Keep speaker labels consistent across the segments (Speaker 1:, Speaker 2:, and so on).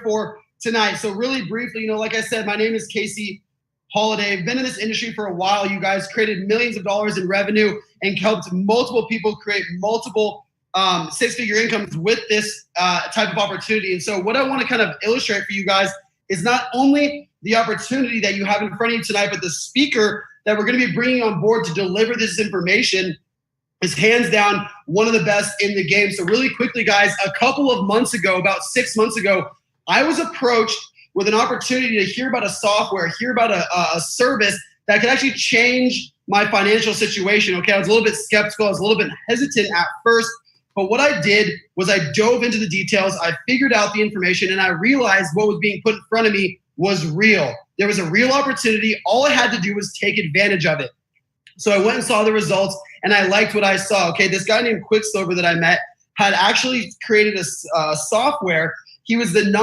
Speaker 1: for tonight. So really briefly, like I said, my name is Casey Holiday. I've been in this industry for a while. You guys created millions of dollars in revenue and helped multiple people create multiple six-figure incomes with this type of opportunity. And so what I want to kind of illustrate for you guys is not only the opportunity that you have in front of you tonight, but the speaker that we're going to be bringing on board to deliver this information is hands down one of the best in the game. So really quickly, guys, a couple of months ago, about 6 months ago, I was approached with an opportunity to hear about a software, hear about a service that could actually change my financial situation. Okay, I was a little bit skeptical. I was a little bit hesitant at first. But what I did was I dove into the details. I figured out the information, and I realized what was being put in front of me was real. There was a real opportunity. All I had to do was take advantage of it. So I went and saw the results, and I liked what I saw. Okay, this guy named Quicksilver that I met had actually created a software. He has an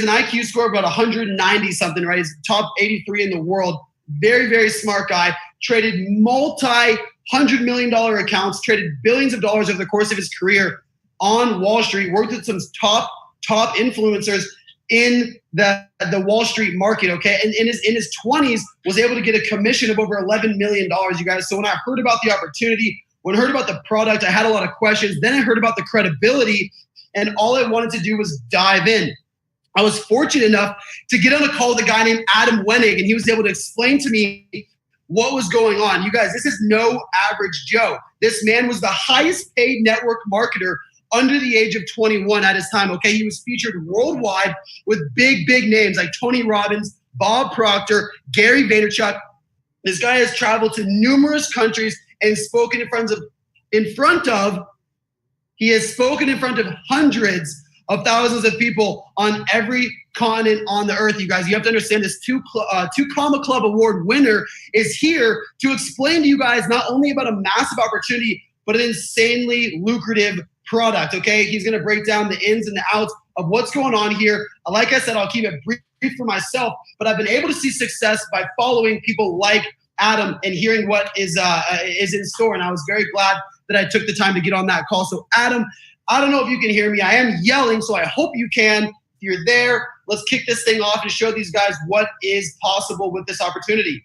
Speaker 1: IQ score of about 190 something, right? He's top 83 in the world. Very, very smart guy. Traded multi-$100 million accounts, traded billions of dollars over the course of his career on Wall Street, worked with some top influencers in the Wall Street market, okay? And in his 20s, was able to get a commission of over $11 million, you guys. So when I heard about the opportunity, when I heard about the product, I had a lot of questions. Then I heard about the credibility, and all I wanted to do was dive in. I was fortunate enough to get on a call with a guy named Adam Wenig, and he was able to explain to me what was going on. You guys, this is no average Joe. This man was the highest paid network marketer under the age of 21 at his time, okay? He was featured worldwide with big names like Tony Robbins, Bob Proctor, Gary Vaynerchuk. This guy has traveled to numerous countries and spoken in front of hundreds of thousands of people on every continent on the earth. You guys, you have to understand this two comma club award winner is here to explain to you guys not only about a massive opportunity, but an insanely lucrative product, okay? He's gonna break down the ins and the outs of what's going on here. Like I said, I'll keep it brief for myself, but I've been able to see success by following people like Adam and hearing what is in store. And I was very glad that I took the time to get on that call. So Adam, I don't know if you can hear me. I am yelling, so I hope you can. If you're there, let's kick this thing off and show these guys what is possible with this opportunity.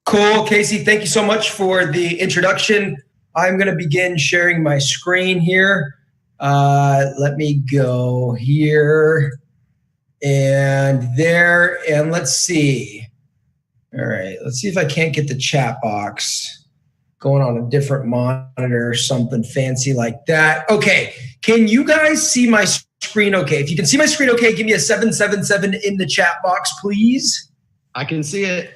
Speaker 2: Cool, Casey, thank you so much for the introduction. I'm gonna begin sharing my screen here. Let me go here and there, and let's see. All right, let's see if I can't get the chat box going on a different monitor or something fancy like that. Okay, can you guys see my screen okay? If you can see my screen okay, give me a 777 in the chat box, please.
Speaker 1: I can see it.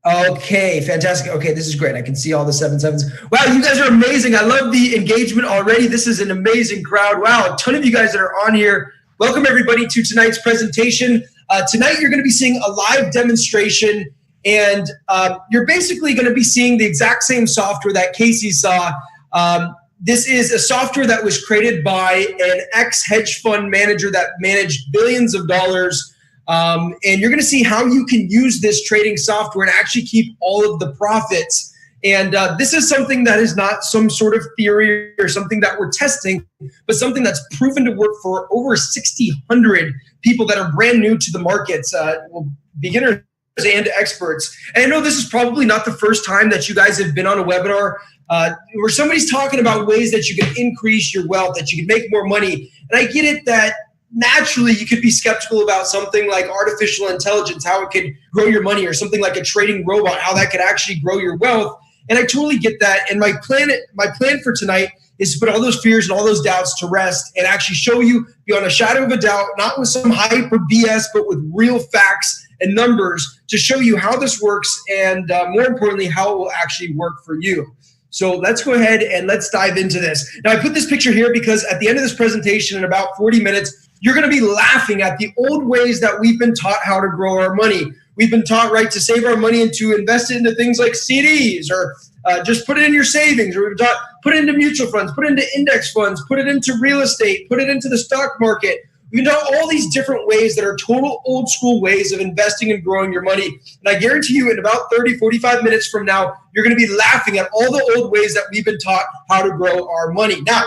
Speaker 2: Okay, fantastic. Okay, this is great. I can see all the 77s. Wow, you guys are amazing. I love the engagement already. This is an amazing crowd. Wow, a ton of you guys that are on here. Welcome everybody to tonight's presentation. Tonight you're gonna be seeing a live demonstration, and you're basically going to be seeing the exact same software that Casey saw. This is a software that was created by an ex-hedge fund manager that managed billions of dollars. And you're going to see how you can use this trading software and actually keep all of the profits. And this is something that is not some sort of theory or something that we're testing, but something that's proven to work for over 1,600 people that are brand new to the markets, beginners and experts. And I know this is probably not the first time that you guys have been on a webinar where somebody's talking about ways that you can increase your wealth, that you can make more money. And I get it that naturally you could be skeptical about something like artificial intelligence, how it could grow your money, or something like a trading robot, how that could actually grow your wealth. And I totally get that. And my plan for tonight is to put all those fears and all those doubts to rest and actually show you beyond a shadow of a doubt, not with some hype or BS, but with real facts and numbers to show you how this works, and more importantly, how it will actually work for you. So let's go ahead and let's dive into this. Now, I put this picture here because at the end of this presentation, in about 40 minutes, you're going to be laughing at the old ways that we've been taught how to grow our money. We've been taught, right, to save our money and to invest it into things like CDs, or just put it in your savings, or we've been taught put it into mutual funds, put it into index funds, put it into real estate, put it into the stock market. We know all these different ways that are total old school ways of investing and growing your money. And I guarantee you in about 30, 45 minutes from now, you're going to be laughing at all the old ways that we've been taught how to grow our money. Now,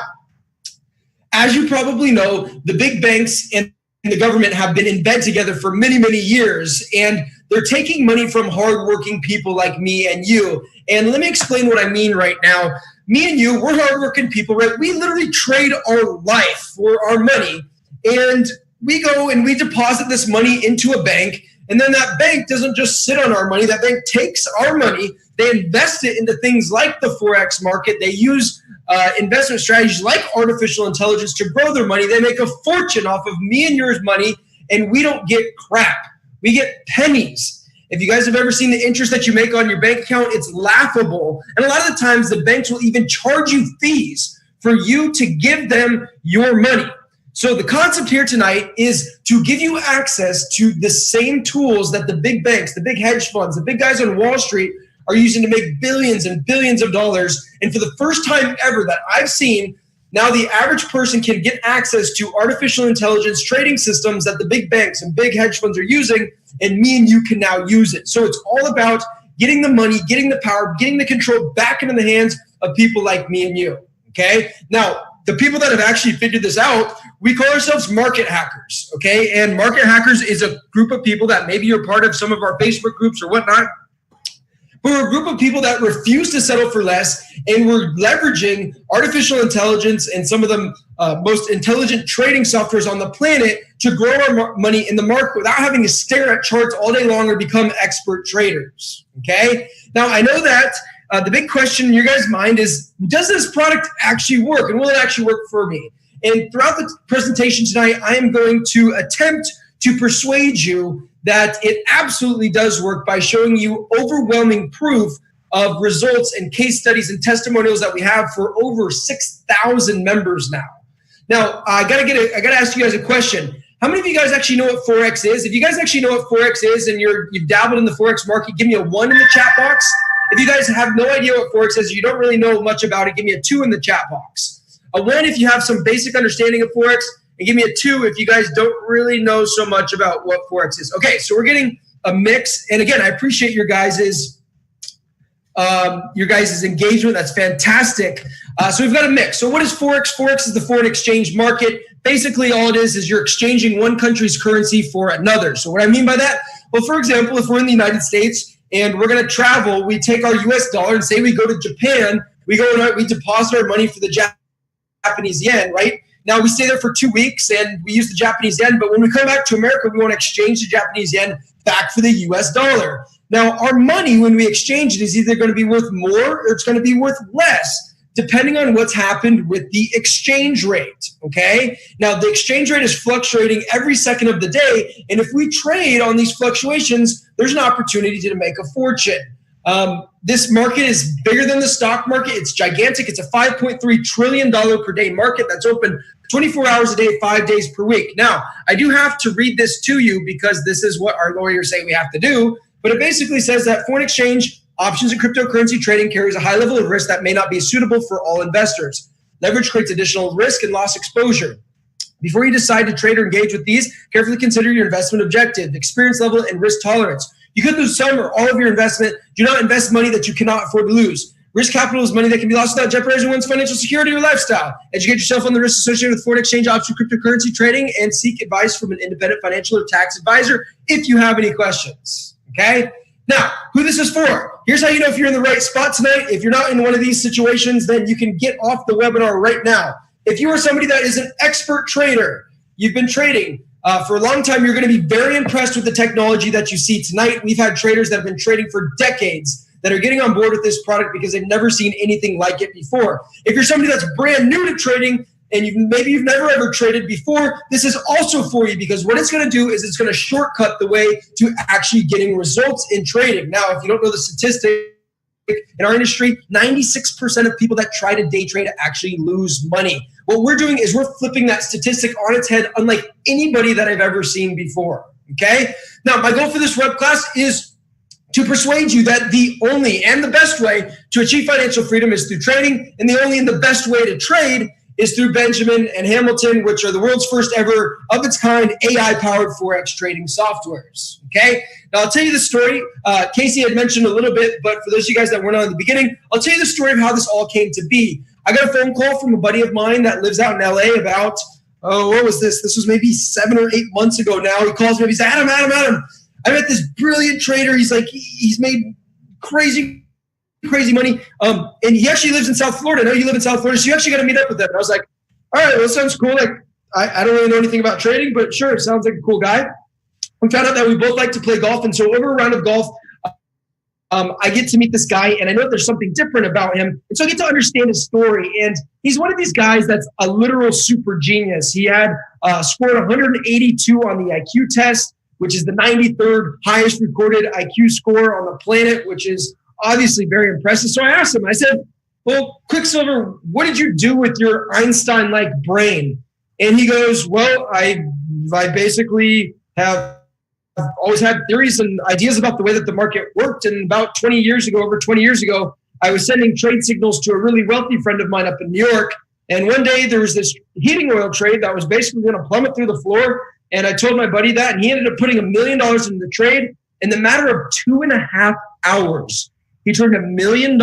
Speaker 2: as you probably know, the big banks and the government have been in bed together for many, many years, and they're taking money from hardworking people like me and you. And let me explain what I mean right now. Me and you, we're hardworking people, right? We literally trade our life for our money, and we go and we deposit this money into a bank, and then that bank doesn't just sit on our money. That bank takes our money, they invest it into things like the Forex market. They use investment strategies like artificial intelligence to grow their money. They make a fortune off of me and yours money, and we don't get crap. We get pennies. If you guys have ever seen the interest that you make on your bank account, it's laughable. And a lot of the times the banks will even charge you fees for you to give them your money. So the concept here tonight is to give you access to the same tools that the big banks, the big hedge funds, the big guys on Wall Street are using to make billions and billions of dollars. And for the first time ever that I've seen, now the average person can get access to artificial intelligence trading systems that the big banks and big hedge funds are using, and me and you can now use it. So it's all about getting the money, getting the power, getting the control back into the hands of people like me and you, okay? Now, the people that have actually figured this out, we call ourselves market hackers, okay? And market hackers is a group of people that maybe you're part of some of our Facebook groups or whatnot. But we're a group of people that refuse to settle for less, and we're leveraging artificial intelligence and some of the most intelligent trading softwares on the planet to grow our money in the market without having to stare at charts all day long or become expert traders, okay? Now, I know that the big question in your guys' mind is, does this product actually work, and will it actually work for me? And throughout the presentation tonight, I am going to attempt to persuade you that it absolutely does work by showing you overwhelming proof of results and case studies and testimonials that we have for over 6,000 members now. Now, I gotta ask you guys a question. How many of you guys actually know what Forex is? If you guys actually know what Forex is and you've dabbled in the Forex market, give me a 1 in the chat box. If you guys have no idea what Forex is, you don't really know much about it, give me a 2 in the chat box. A 1 if you have some basic understanding of Forex, and give me a 2 if you guys don't really know so much about what Forex is. Okay, so we're getting a mix. And again, I appreciate your guys' engagement. That's fantastic. So we've got a mix. So what is Forex? Forex is the foreign exchange market. Basically, all it is you're exchanging one country's currency for another. So what I mean by that? Well, for example, if we're in the United States and we're going to travel, we take our US dollar and say we go to Japan, we go and we deposit our money for the Japanese yen, right? Now, we stay there for 2 weeks and we use the Japanese yen, but when we come back to America, we want to exchange the Japanese yen back for the US dollar. Now, our money, when we exchange it, is either going to be worth more or it's going to be worth less, depending on what's happened with the exchange rate, okay? Now, the exchange rate is fluctuating every second of the day, and if we trade on these fluctuations, there's an opportunity to make a fortune. This market is bigger than the stock market. It's gigantic. It's a $5.3 trillion per day market that's open 24 hours a day, 5 days per week. Now, I do have to read this to you because this is what our lawyers say we have to do, but it basically says that foreign exchange, options, and cryptocurrency trading carries a high level of risk that may not be suitable for all investors. Leverage creates additional risk and loss exposure. Before you decide to trade or engage with these, carefully consider your investment objective, experience level, and risk tolerance. You could lose some or all of your investment. Do not invest money that you cannot afford to lose. Risk capital is money that can be lost without jeopardizing one's financial security or lifestyle. Educate yourself on the risks associated with foreign exchange, option, cryptocurrency trading, and seek advice from an independent financial or tax advisor if you have any questions, okay? Now, who this is for? Here's how you know if you're in the right spot tonight. If you're not in one of these situations, then you can get off the webinar right now. If you are somebody that is an expert trader, you've been trading for a long time, you're going to be very impressed with the technology that you see tonight. We've had traders that have been trading for decades that are getting on board with this product because they've never seen anything like it before. If you're somebody that's brand new to trading and maybe you've never ever traded before, this is also for you because what it's going to do is it's going to shortcut the way to actually getting results in trading. Now, if you don't know the statistic, in our industry, 96% of people that try to day trade actually lose money. What we're doing is we're flipping that statistic on its head unlike anybody that I've ever seen before, okay? Now, my goal for this web class is to persuade you that the only and the best way to achieve financial freedom is through trading, and the only and the best way to trade is through Banjamin and Hamilton, which are the world's first ever of its kind AI-powered Forex trading softwares, okay? Now, I'll tell you the story. Casey had mentioned a little bit, but for those of you guys that weren't on at the beginning, I'll tell you the story of how this all came to be. I got a phone call from a buddy of mine that lives out in LA about, what was this? This was maybe 7 or 8 months ago now. He calls me up. He's like, Adam, I met this brilliant trader. He's like, he's made crazy money. And he actually lives in South Florida. I know you live in South Florida, so you actually got to meet up with him. And I was like, all right, well, that sounds cool. Like, I don't really know anything about trading, but sure, it sounds like a cool guy. We found out that we both like to play golf. And so over a round of golf, I get to meet this guy, and I know there's something different about him. And so I get to understand his story. And he's one of these guys that's a literal super genius. He had scored 182 on the IQ test, which is the 93rd highest recorded IQ score on the planet, which is obviously very impressive. So I asked him, I said, well, Quicksilver, what did you do with your Einstein-like brain? And he goes, well, I basically have always had theories and ideas about the way that the market worked. And about 20 years ago, I was sending trade signals to a really wealthy friend of mine up in New York. And one day there was this heating oil trade that was basically going to plummet through the floor. And I told my buddy that, and he ended up putting $1 million into the trade. In the matter of 2.5 hours, he turned $1 million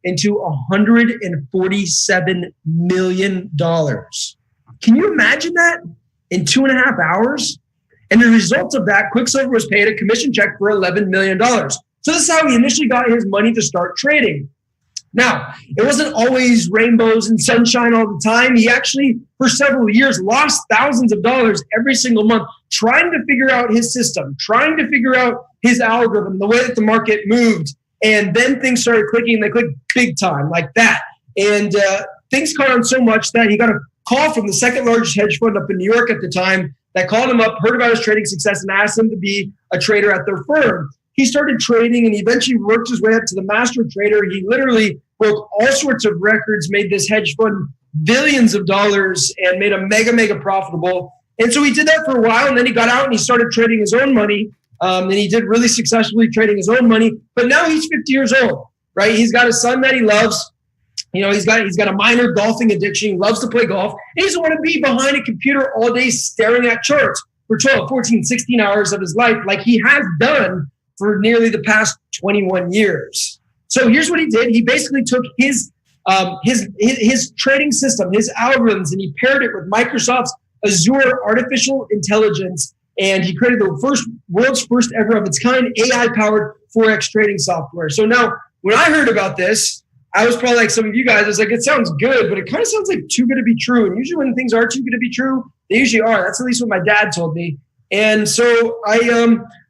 Speaker 2: into $147 million. Can you imagine that in 2.5 hours? And the result of that, Quicksilver was paid a commission check for $11 million. So this is how he initially got his money to start trading. Now, it wasn't always rainbows and sunshine all the time. He actually, for several years, lost thousands of dollars every single month trying to figure out his system, trying to figure out his algorithm, the way that the market moved. And then things started clicking. They clicked big time like that. And things caught on so much that he got a call from the second largest hedge fund up in New York at the time that called him up, heard about his trading success, and asked him to be a trader at their firm. He started trading, and he eventually worked his way up to the master trader. He literally broke all sorts of records, made this hedge fund billions of dollars, and made a mega profitable. And so he did that for a while, and then he got out and he started trading his own money. And he did really successfully trading his own money. But now he's 50 years old, right? He's got a son that he loves. You know, he's got a minor golfing addiction. He loves to play golf. He doesn't want to be behind a computer all day staring at charts for 12, 14, 16 hours of his life like he has done for nearly the past 21 years. So here's what he did. He basically took his trading system, his algorithms, and he paired it with Microsoft's Azure artificial intelligence, and he created the world's first ever of its kind AI-powered Forex trading software. So now, when I heard about this, I was probably like some of you guys. I was like, it sounds good, but it kind of sounds like too good to be true. And usually when things are too good to be true, they usually are. That's at least what my dad told me. And so I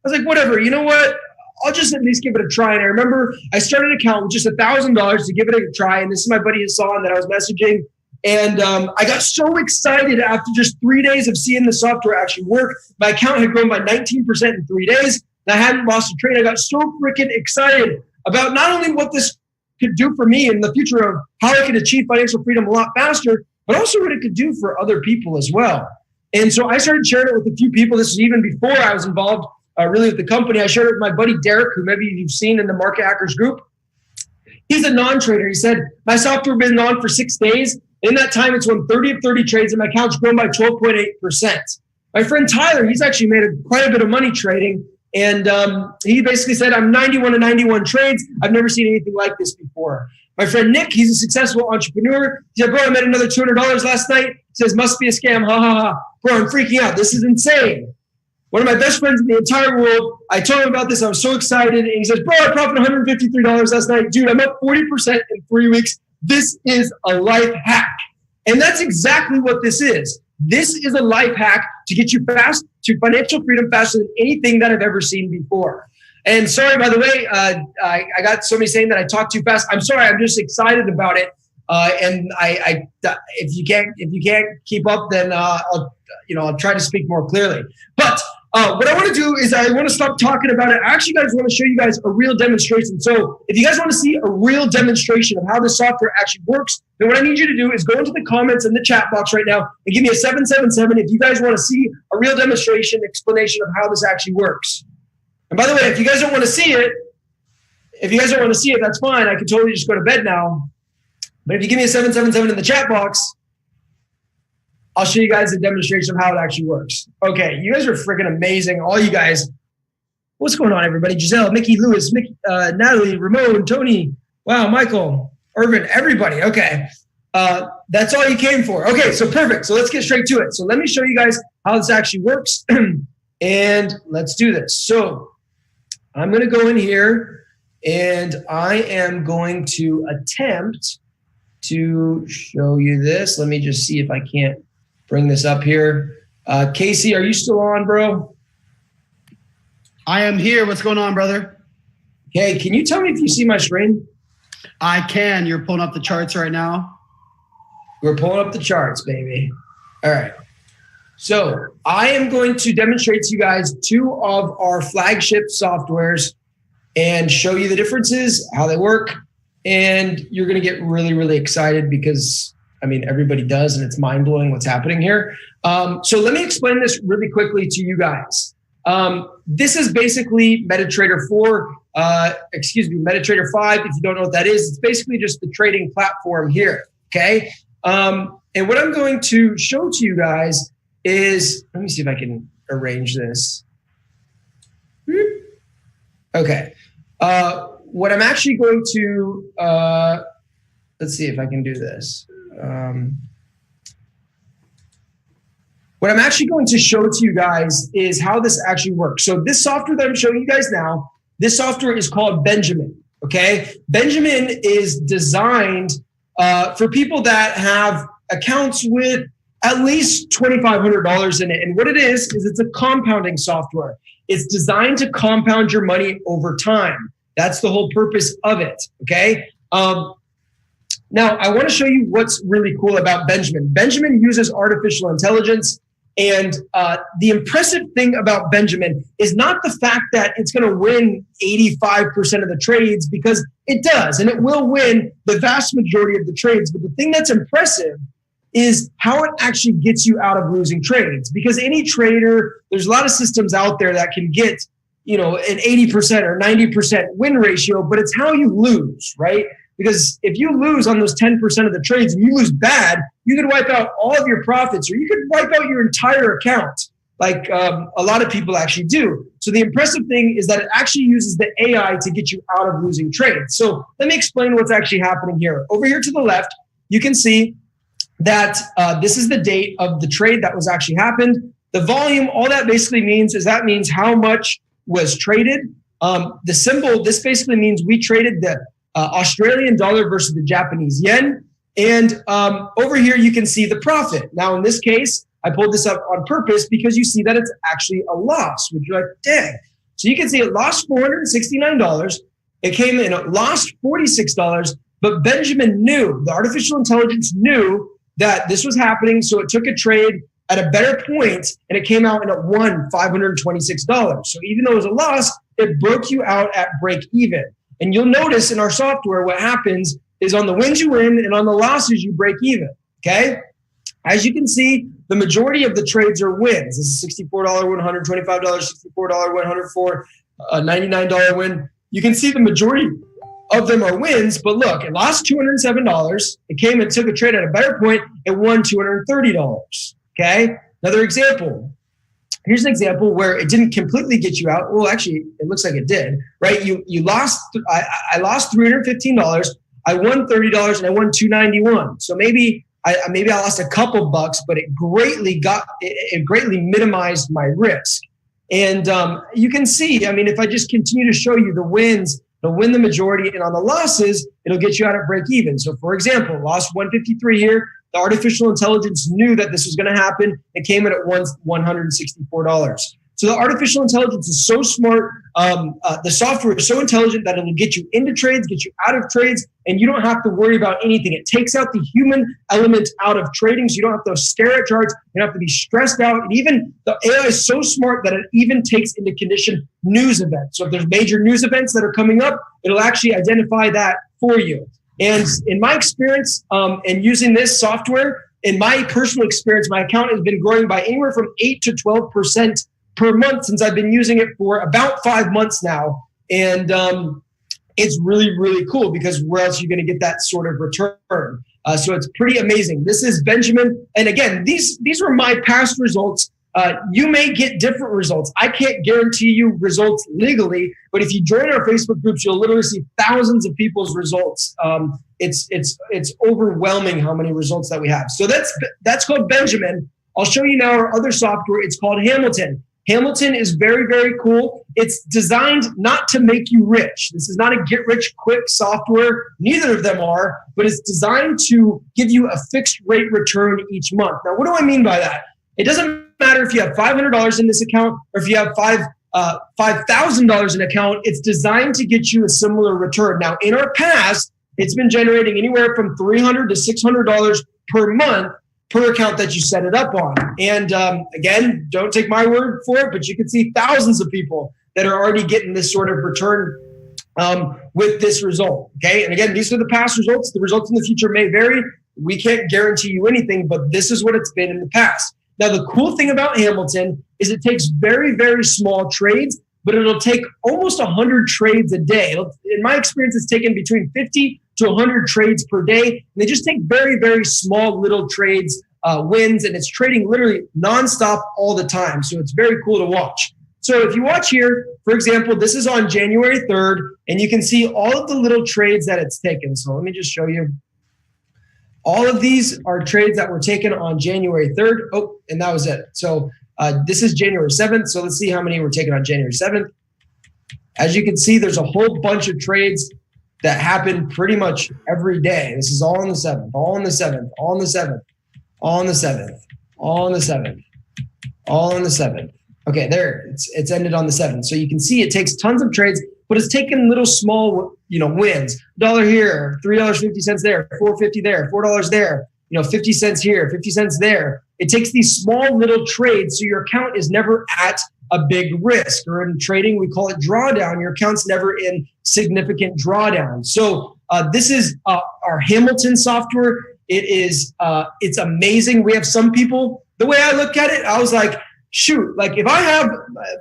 Speaker 2: was like, whatever, you know what? I'll just at least give it a try. And I remember I started an account with just $1,000 to give it a try. And this is my buddy Hassan that I was messaging. And I got so excited after just 3 days of seeing the software actually work. My account had grown by 19% in 3 days. And I hadn't lost a trade. I got so freaking excited about not only what this could do for me in the future of how I could achieve financial freedom a lot faster, but also what it could do for other people as well. And so I started sharing it with a few people. This was even before I was involved really with the company. I shared it with my buddy Derek, who maybe you've seen in the Market Hackers group. He's a non-trader. He said, my software has been on for 6 days. In that time, it's won 30 of 30 trades, and my account's grown by 12.8%. My friend Tyler, he's actually made quite a bit of money trading. And he basically said, I'm 91 of 91 trades. I've never seen anything like this before. My friend Nick, he's a successful entrepreneur. He said, bro, I made another $200 last night. He says, must be a scam. Ha, ha, ha. Bro, I'm freaking out. This is insane. One of my best friends in the entire world, I told him about this. I was so excited. And he says, bro, I profited $153 last night. Dude, I'm up 40% in 3 weeks. This is a life hack. And that's exactly what this is. This is a life hack to get you fast to financial freedom faster than anything that I've ever seen before. And sorry, by the way, I got somebody saying that I talk too fast. I'm sorry. I'm just excited about it. And if you can't keep up, then I'll try to speak more clearly. But what I want to do is I want to stop talking about it. I actually guys want to show you guys a real demonstration. So if you guys want to see a real demonstration of how the software actually works, then what I need you to do is go into the comments in the chat box right now and give me a 777 if you guys want to see a real demonstration explanation of how this actually works. And by the way, if you guys don't want to see it, that's fine. I can totally just go to bed now. But if you give me a 777 in the chat box, I'll show you guys a demonstration of how it actually works. Okay, you guys are freaking amazing. All you guys. What's going on, everybody? Giselle, Mickey, Lewis, Natalie, Ramon, Tony. Wow, Michael, Irvin, everybody. Okay. That's all you came for. Okay, so perfect. So let's get straight to it. So let me show you guys how this actually works. And let's do this. So I'm going to go in here and I am going to attempt to show you this. Let me just see if I can't bring this up here. Casey, are you still on, bro?
Speaker 1: I am here. What's going on, brother?
Speaker 2: Okay, can you tell me if you see my screen?
Speaker 1: I can. You're pulling up the charts right now.
Speaker 2: We're pulling up the charts, baby. All right. So I am going to demonstrate to you guys 2 of our flagship softwares and show you the differences, how they work, and you're going to get really, really excited because, I mean, everybody does, and it's mind-blowing what's happening here. So let me explain this really quickly to you guys. This is basically MetaTrader 4, MetaTrader 5. If you don't know what that is, it's basically just the trading platform here, okay? And what I'm going to show to you guys is, let me see if I can arrange this. Okay. What I'm actually going to, let's see if I can do this. What I'm actually going to show to you guys is how this actually works. So this software that I'm showing you guys now, this software is called Banjamin, okay? Banjamin is designed for people that have accounts with at least $2,500 in it. And what it is it's a compounding software. It's designed to compound your money over time. That's the whole purpose of it, okay? Now, I want to show you what's really cool about Banjamin. Banjamin uses artificial intelligence. And the impressive thing about Banjamin is not the fact that it's going to win 85% of the trades, because it does, and it will win the vast majority of the trades. But the thing that's impressive is how it actually gets you out of losing trades. Because any trader, there's a lot of systems out there that can get, you know, an 80% or 90% win ratio, but it's how you lose, right? Because if you lose on those 10% of the trades and you lose bad, you could wipe out all of your profits, or you could wipe out your entire account, like a lot of people actually do. So the impressive thing is that it actually uses the AI to get you out of losing trades. So let me explain what's actually happening here. Over here to the left, you can see that this is the date of the trade that was actually happened. The volume, all that basically means is that means how much was traded. The symbol, this basically means we traded the Australian dollar versus the Japanese yen. And over here, you can see the profit. Now, in this case, I pulled this up on purpose because you see that it's actually a loss, which you're like, dang. So you can see it lost $469. It came in, it lost $46, but Banjamin knew, the artificial intelligence knew that this was happening. So it took a trade at a better point and it came out and it won $526. So even though it was a loss, it broke you out at break even. And you'll notice in our software, what happens is on the wins you win and on the losses you break even, okay? As you can see, the majority of the trades are wins. This is $64 win, $125, $64 win, $104, $99 win. You can see the majority of them are wins, but look, it lost $207. It came and took a trade at a better point. It won $230, okay? Another example. Here's an example where it didn't completely get you out. Well, actually, it looks like it did, right? You lost, I lost $315. I won $30 and I won $291. So maybe I lost a couple bucks, but it greatly minimized my risk. And you can see, I mean, if I just continue to show you the wins, it'll win the majority, and on the losses, it'll get you out at break even. So for example, lost 153 here. The artificial intelligence knew that this was going to happen. It came in at $164. So the artificial intelligence is so smart. The software is so intelligent that it'll get you into trades, get you out of trades, and you don't have to worry about anything. It takes out the human element out of trading, so you don't have to stare at charts. You don't have to be stressed out. And even the AI is so smart that it even takes into condition news events. So if there's major news events that are coming up, it'll actually identify that for you. And in my experience, and using this software, in my personal experience, my account has been growing by anywhere from 8 to 12% per month since I've been using it for about 5 months now. And it's really, really cool, because where else are you going to get that sort of return? So it's pretty amazing. This is Banjamin. And again, these were my past results You may get different results. I can't guarantee you results legally, but if you join our Facebook groups, you'll literally see thousands of people's results. It's overwhelming how many results that we have. So that's called Banjamin. I'll show you now our other software. It's called Hamilton. Hamilton is very, very cool. It's designed not to make you rich. This is not a get-rich-quick software. Neither of them are, but it's designed to give you a fixed rate return each month. Now, what do I mean by that? It doesn't matter if you have $500 in this account or if you have $5,000 in account. It's designed to get you a similar return. Now, in our past, it's been generating anywhere from $300 to $600 per month per account that you set it up on. And again, don't take my word for it, but you can see thousands of people that are already getting this sort of return with this result. Okay. And again, these are the past results. The results in the future may vary. We can't guarantee you anything, but this is what it's been in the past. Now, the cool thing about Hamilton is it takes very, very small trades, but it'll take almost 100 trades a day. In my experience, it's taken between 50 to 100 trades per day. And they just take very, very small little trades, wins, and it's trading literally nonstop all the time. So it's very cool to watch. So if you watch here, for example, this is on January 3rd, and you can see all of the little trades that it's taken. So let me just show you. All of these are trades that were taken on January 3rd. Oh, and that was it. So this is January 7th. So let's see how many were taken on January 7th. As you can see, there's a whole bunch of trades that happen pretty much every day. This is all on the 7th, all on the 7th, all on the 7th, all on the 7th, all on the 7th, all on the 7th. Okay, there, it's ended on the 7th. So you can see it takes tons of trades, but it's taken little small, wins. $1 here, $3.50 there, $4.50 there, $4 there, 50 cents here, 50 cents there. It takes these small little trades, so your account is never at a big risk. Or in trading, we call it drawdown. Your account's never in significant drawdown. So this is our Hamilton software. It's amazing. We have some people, the way I look at it, I was like, shoot, like if I have,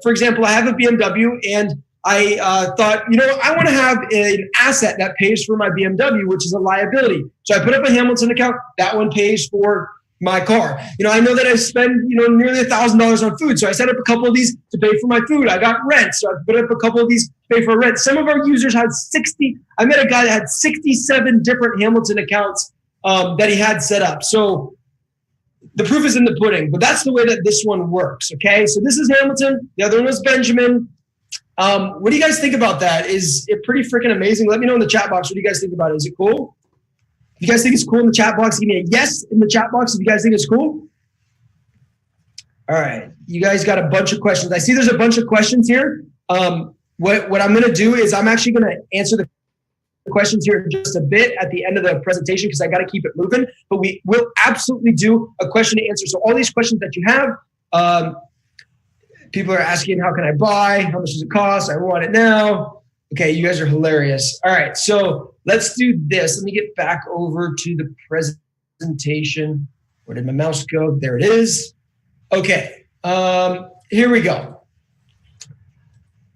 Speaker 2: for example, I have a BMW and I thought, I want to have an asset that pays for my BMW, which is a liability. So I put up a Hamilton account. That one pays for my car. I know that I spend, nearly $1,000 on food. So I set up a couple of these to pay for my food. I got rent. So I put up a couple of these to pay for rent. Some of our users had I met a guy that had 67 different Hamilton accounts that he had set up. So the proof is in the pudding, but that's the way that this one works. Okay. So this is Hamilton. The other one was Banjamin. What do you guys think about that? Is it pretty freaking amazing? Let me know in the chat box. What do you guys think about it? Is it cool? If you guys think it's cool in the chat box, give me a yes in the chat box if you guys think it's cool. All right. You guys got a bunch of questions. I see there's a bunch of questions here. What I'm going to do is I'm actually going to answer the questions here in just a bit at the end of the presentation because I got to keep it moving. But we will absolutely do a question to answer. So all these questions that you have, people are asking, how can I buy? How much does it cost? I want it now. Okay, you guys are hilarious. All right, so let's do this. Let me get back over to the presentation. Where did my mouse go? There it is. Okay, here we go.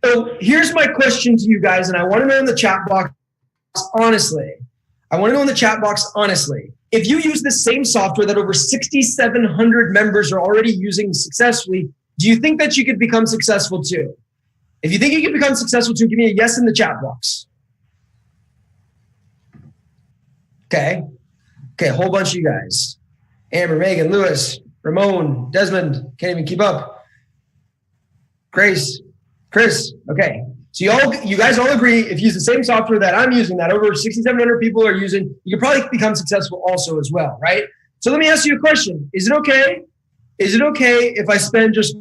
Speaker 2: So here's my question to you guys, and I want to know in the chat box, honestly. If you use the same software that over 6,700 members are already using successfully, do you think that you could become successful too? If you think you can become successful too, give me a yes in the chat box. Okay, a whole bunch of you guys. Amber, Megan, Lewis, Ramon, Desmond, can't even keep up. Grace, Chris, okay. So you guys all agree if you use the same software that I'm using, that over 6,700 people are using, you can probably become successful also as well, right? So let me ask you a question. Is it okay if I spend just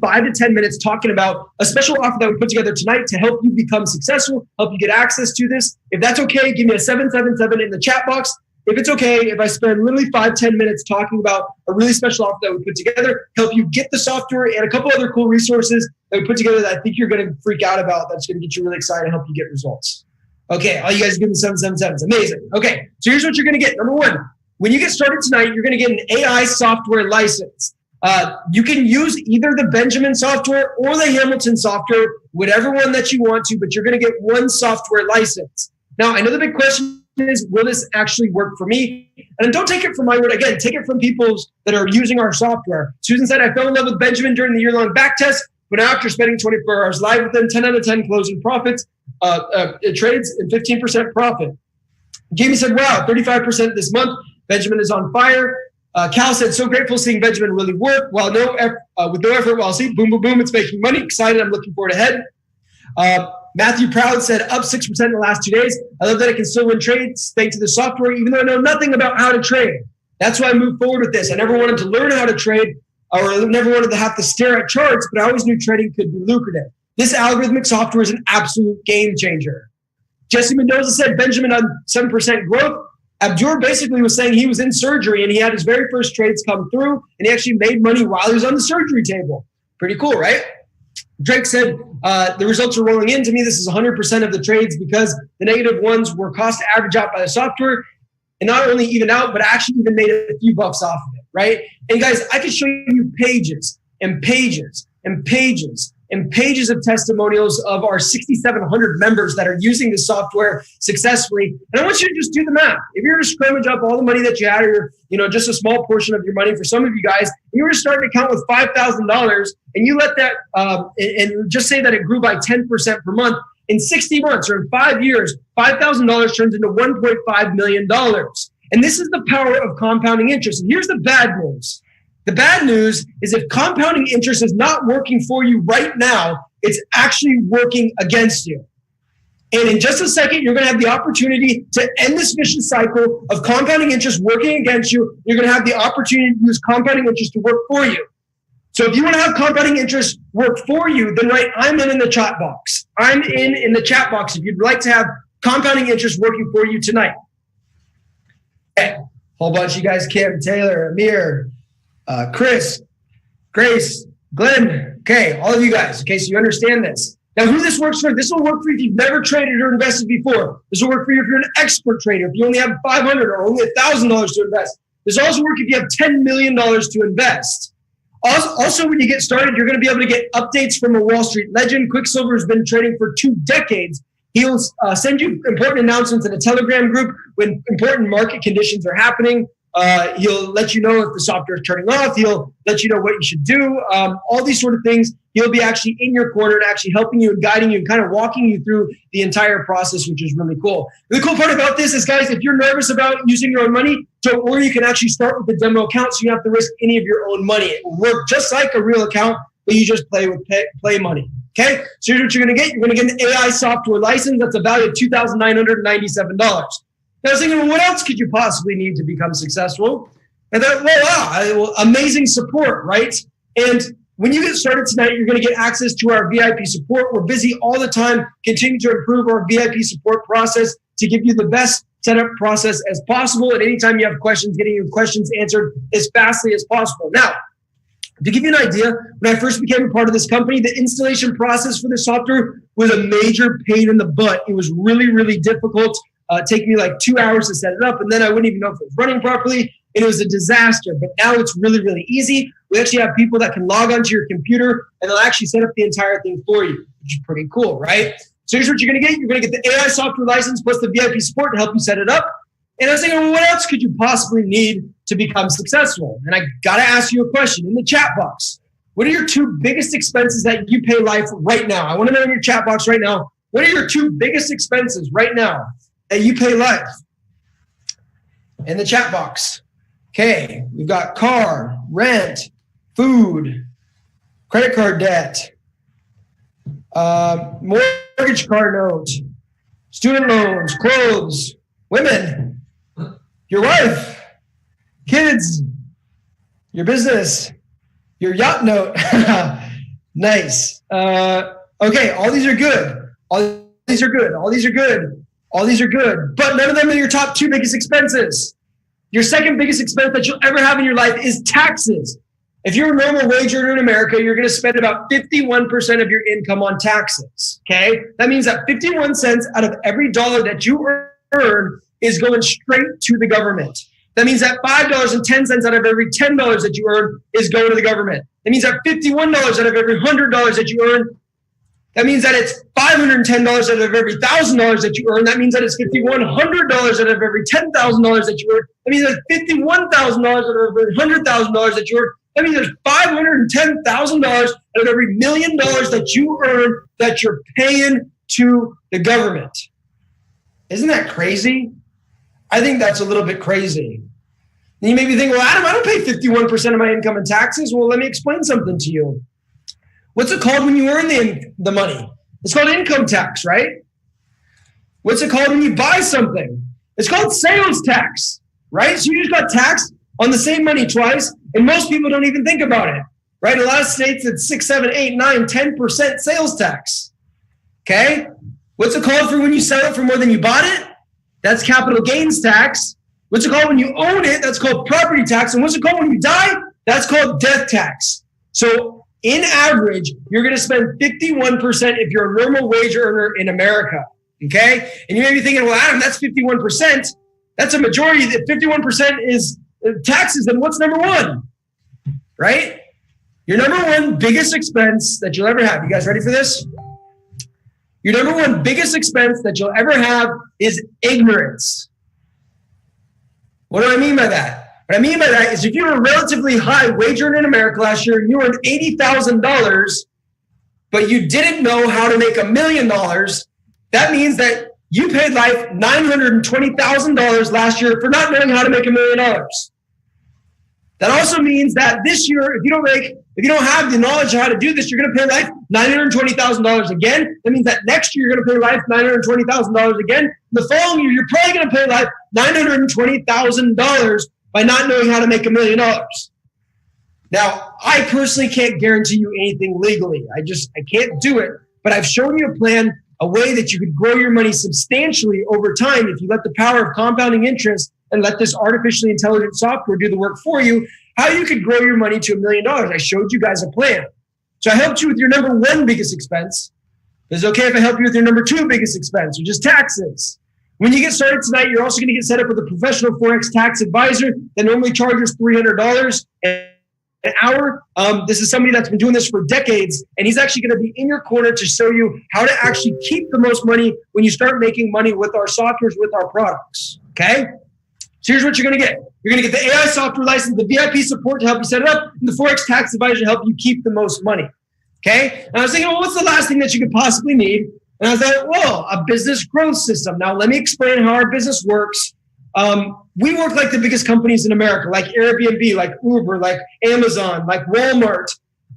Speaker 2: 5 to 10 minutes talking about a special offer that we put together tonight to help you become successful, help you get access to this? If that's okay, give me a 777 in the chat box. If it's okay, if I spend literally 5-10 minutes talking about a really special offer that we put together, help you get the software and a couple other cool resources that we put together that I think you're going to freak out about, that's going to get you really excited and help you get results. Okay, all you guys give me 777s. Amazing. Okay, so here's what you're going to get. Number one, when you get started tonight, you're going to get an AI software license. You can use either the Banjamin software or the Hamilton software, whatever one that you want to, but you're going to get one software license. Now, I know the big question is, will this actually work for me? And don't take it from my word. Again, take it from people that are using our software. Susan said, I fell in love with Banjamin during the year-long back test, but after spending 24 hours live with them, 10 out of 10 closing profits, trades and 15% profit. Jamie said, wow, 35% this month. Banjamin is on fire. Cal said, so grateful seeing Banjamin really work. With no effort, while see, boom, boom, boom, it's making money. Excited, I'm looking forward ahead. Matthew Proud said, up 6% in the last 2 days. I love that I can still win trades thanks to the software, even though I know nothing about how to trade. That's why I moved forward with this. I never wanted to learn how to trade, or never wanted to have to stare at charts, but I always knew trading could be lucrative. This algorithmic software is an absolute game changer. Jesse Mendoza said, Banjamin on 7% growth. Abdur basically was saying he was in surgery and he had his very first trades come through and he actually made money while he was on the surgery table. Pretty cool, right? Drake said, the results are rolling in. To me, this is 100% of the trades because the negative ones were cost average out by the software and not only even out, but actually even made a few bucks off of it, right? And guys, I could show you pages and pages and pages and pages of testimonials of our 6,700 members that are using the software successfully. And I want you to just do the math. If you were to scrummage up all the money that you had, or just a small portion of your money for some of you guys, and you were to start an account with $5,000, and you let that, and just say that it grew by 10% per month, in 60 months or in 5 years, $5,000 turns into $1.5 million. And this is the power of compounding interest. And here's the bad news. The bad news is if compounding interest is not working for you right now, it's actually working against you. And in just a second, you're going to have the opportunity to end this vicious cycle of compounding interest working against you. You're going to have the opportunity to use compounding interest to work for you. So if you want to have compounding interest work for you, then write I'm in the chat box. I'm in the chat box if you'd like to have compounding interest working for you tonight. Okay. Whole bunch of you guys, Kim, Taylor, Amir, Chris, Grace, Glenn. Okay, all of you guys. Okay, so you understand this. Now, who this works for, this will work for you if you've never traded or invested before. This will work for you if you're an expert trader, if you only have $500 or only $1,000 to invest. This will also work if you have $10 million to invest. Also, when you get started, you're going to be able to get updates from a Wall Street legend. Quicksilver has been trading for 2 decades. He'll send you important announcements in a Telegram group when important market conditions are happening. He'll let you know if the software is turning off. He'll let you know what you should do. All these sort of things. He'll be actually in your corner and actually helping you and guiding you and kind of walking you through the entire process, which is really cool. The cool part about this is, guys, if you're nervous about using your own money, don't worry. You can actually start with the demo account, so you don't have to risk any of your own money. It will work just like a real account, but you just play with play money. Okay? So here's what you're going to get. You're going to get an AI software license. That's a value of $2,997. Now, I was thinking, well, what else could you possibly need to become successful? And then, well, amazing support, right? And when you get started tonight, you're going to get access to our VIP support. We're busy all the time, continuing to improve our VIP support process to give you the best setup process as possible. At any time you have questions, getting your questions answered as fastly as possible. Now, to give you an idea, when I first became a part of this company, the installation process for the software was a major pain in the butt. It was really, really difficult. Take me like 2 hours to set it up, and then I wouldn't even know if it was running properly, and it was a disaster. But now it's really, really easy. We actually have people that can log onto your computer, and they'll actually set up the entire thing for you, which is pretty cool, right? So here's what you're going to get. You're going to get the AI software license plus the VIP support to help you set it up. And I was thinking, well, what else could you possibly need to become successful? And I got to ask you a question in the chat box. What are your 2 biggest expenses that you pay life right now? I want to know in your chat box right now, what are your 2 biggest expenses right now that you pay life? In the chat box. Okay, we've got car, rent, food, credit card debt, mortgage car note, student loans, clothes, women, your wife, kids, your business, your yacht note. Nice. Okay, all these are good. All these are good. All these are good. All these are good, but none of them are your top 2 biggest expenses. Your second biggest expense that you'll ever have in your life is taxes. If you're a normal wage earner in America, you're going to spend about 51% of your income on taxes, okay? That means that 51 cents out of every dollar that you earn is going straight to the government. That means that $5.10 out of every $10 that you earn is going to the government. That means that $51 out of every $100 that you earn, That means that it's $510 out of every $1,000 that you earn. That means that it's $5,100 out of every $10,000 that you earn. That means that's $51,000 out of every $100,000 that you earn. That means there's $510,000 out of every $1 million that you earn that you're paying to the government. Isn't that crazy? I think that's a little bit crazy. And you may be thinking, well, Adam, I don't pay 51% of my income in taxes. Well, let me explain something to you. What's it called when you earn the money? It's called income tax, right? What's it called when you buy something? It's called sales tax, right? So you just got taxed on the same money twice, and most people don't even think about it, right? A lot of states, it's 6, 7, 8, 9, 10% sales tax, okay? What's it called for when you sell it for more than you bought it? That's capital gains tax. What's it called when you own it? That's called property tax. And what's it called when you die? That's called death tax. So in average, you're going to spend 51% if you're a normal wage earner in America, okay? And you may be thinking, well, Adam, that's 51%. That's a majority. If 51% is taxes, then what's number one, right? Your number one biggest expense that you'll ever have. You guys ready for this? Your number one biggest expense that you'll ever have is ignorance. What do I mean by that? What I mean by that is if you were a relatively high wage earner in America last year and you earned $80,000, but you didn't know how to make $1 million, that means that you paid life $920,000 last year for not knowing how to make $1 million. That also means that this year, if you don't have the knowledge of how to do this, you're going to pay life $920,000 again. That means that next year you're going to pay life $920,000 again. The following year, you're probably going to pay life $920,000 by not knowing how to make $1 million. Now, I personally can't guarantee you anything legally. I can't do it. But I've shown you a plan, a way that you could grow your money substantially over time if you let the power of compounding interest and let this artificially intelligent software do the work for you, how you could grow your money to $1 million. I showed you guys a plan. So I helped you with your number one biggest expense. Is it okay if I help you with your number two biggest expense, which is taxes? When you get started tonight, you're also going to get set up with a professional Forex tax advisor that normally charges $300 an hour. This is somebody that's been doing this for decades, and he's actually going to be in your corner to show you how to actually keep the most money when you start making money with our softwares, with our products, okay? So here's what you're going to get. You're going to get the AI software license, the VIP support to help you set it up, and the Forex tax advisor to help you keep the most money, okay? And I was thinking, well, what's the last thing that you could possibly need? And I was like, well, a business growth system. Now, let me explain how our business works. We work like the biggest companies in America, like Airbnb, like Uber, like Amazon, like Walmart.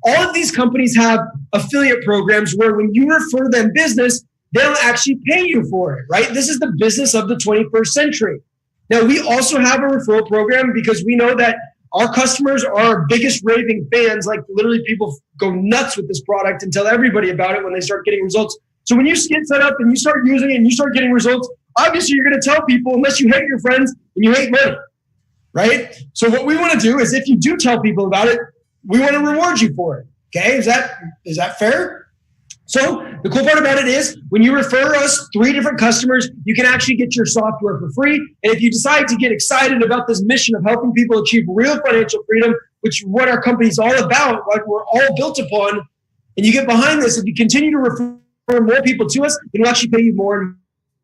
Speaker 2: All of these companies have affiliate programs where when you refer them business, they'll actually pay you for it, right? This is the business of the 21st century. Now, we also have a referral program because we know that our customers are our biggest raving fans. Like literally people go nuts with this product and tell everybody about it when they start getting results. So when you get set up and you start using it and you start getting results, obviously you're going to tell people unless you hate your friends and you hate money, right? So what we want to do is if you do tell people about it, we want to reward you for it. Okay, is that fair? So the cool part about it is when you refer us 3 different customers, you can actually get your software for free. And if you decide to get excited about this mission of helping people achieve real financial freedom, which is what our company is all about, what we're all built upon, and you get behind this, if you continue to refer more people to us, then we'll actually pay you more and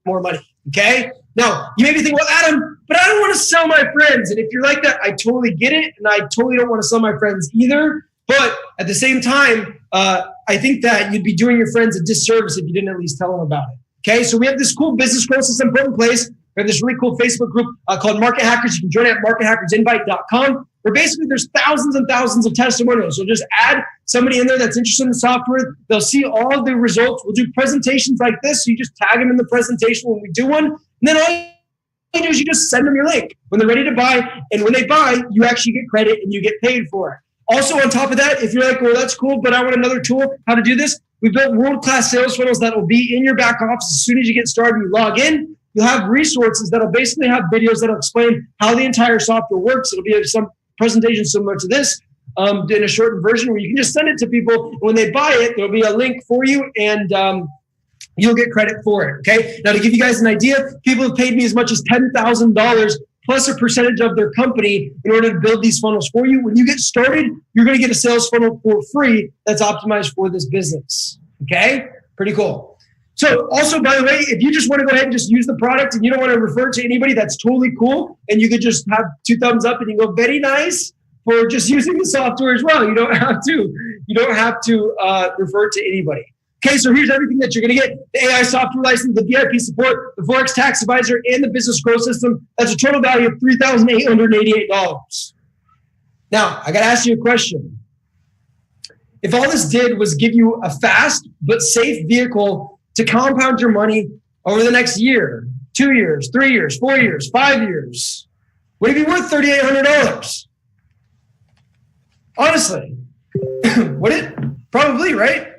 Speaker 2: more money, okay? Now, you may be thinking, well, Adam, but I don't want to sell my friends. And if you're like that, I totally get it. And I totally don't want to sell my friends either. But at the same time, I think that you'd be doing your friends a disservice if you didn't at least tell them about it, okay? So we have this cool business growth system put in place. We have this really cool Facebook group called Market Hackers. You can join it at markethackersinvite.com, where basically there's thousands and thousands of testimonials. So just add somebody in there that's interested in the software. They'll see all of the results. We'll do presentations like this. So you just tag them in the presentation when we do one. And then all you do is you just send them your link when they're ready to buy. And when they buy, you actually get credit and you get paid for it. Also on top of that, if you're like, well, that's cool, but I want another tool, how to do this, we built world-class sales funnels that will be in your back office as soon as you get started. You log in. You'll have resources that'll basically have videos that'll explain how the entire software works. It'll be some presentation similar to this in a shortened version where you can just send it to people. And when they buy it, there'll be a link for you and you'll get credit for it, okay? Now, to give you guys an idea, people have paid me as much as $10,000 plus a percentage of their company in order to build these funnels for you. When you get started, you're going to get a sales funnel for free that's optimized for this business, okay? Pretty cool. So also, by the way, if you just want to go ahead and just use the product and you don't want to refer to anybody, that's totally cool. And you could just have 2 thumbs up and you go, very nice, for just using the software as well. You don't have to refer to anybody. Okay, so here's everything that you're going to get: the AI software license, the VIP support, the Forex tax advisor, and the business growth system. That's a total value of $3,888. Now, I got to ask you a question. If all this did was give you a fast but safe vehicle to compound your money over the next year, 2 years, 3 years, 4 years, 5 years, would it be worth $3,800? Honestly, would it? Probably, right?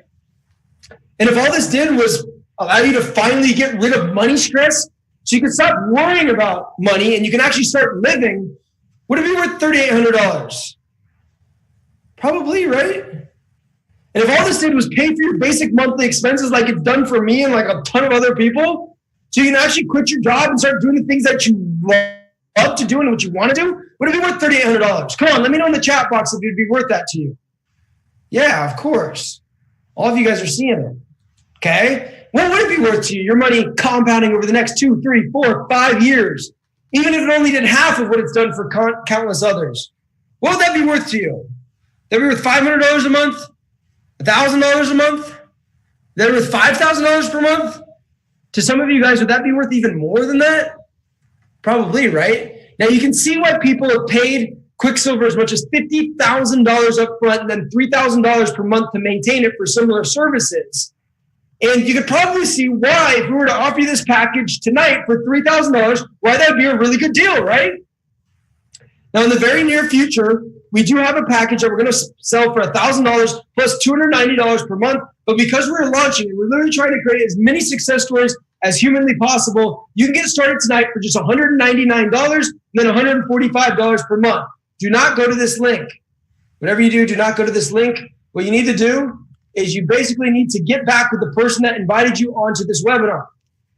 Speaker 2: And if all this did was allow you to finally get rid of money stress so you can stop worrying about money and you can actually start living, would it be worth $3,800? Probably, right? And if all this did was pay for your basic monthly expenses like it's done for me and like a ton of other people, so you can actually quit your job and start doing the things that you love to do and what you want to do, would it be worth $3,800? Come on, let me know in the chat box if it'd be worth that to you. Yeah, of course. All of you guys are seeing it. Okay? What would it be worth to you? Your money compounding over the next 2, 3, 4, 5 years, even if it only did half of what it's done for countless others. What would that be worth to you? That would be worth $500 a month? $1,000 a month? That would be worth $5,000 per month? To some of you guys, would that be worth even more than that? Probably, right? Now you can see why people have paid Quicksilver as much as $50,000 up front and then $3,000 per month to maintain it for similar services. And you could probably see why, if we were to offer you this package tonight for $3,000, why that would be a really good deal, right? Now, in the very near future, we do have a package that we're going to sell for $1,000 plus $290 per month. But because we're launching it, we're literally trying to create as many success stories as humanly possible. You can get started tonight for just $199 and then $145 per month. Do not go to this link. Whatever you do not go to this link. What you need to do is you basically need to get back with the person that invited you onto this webinar.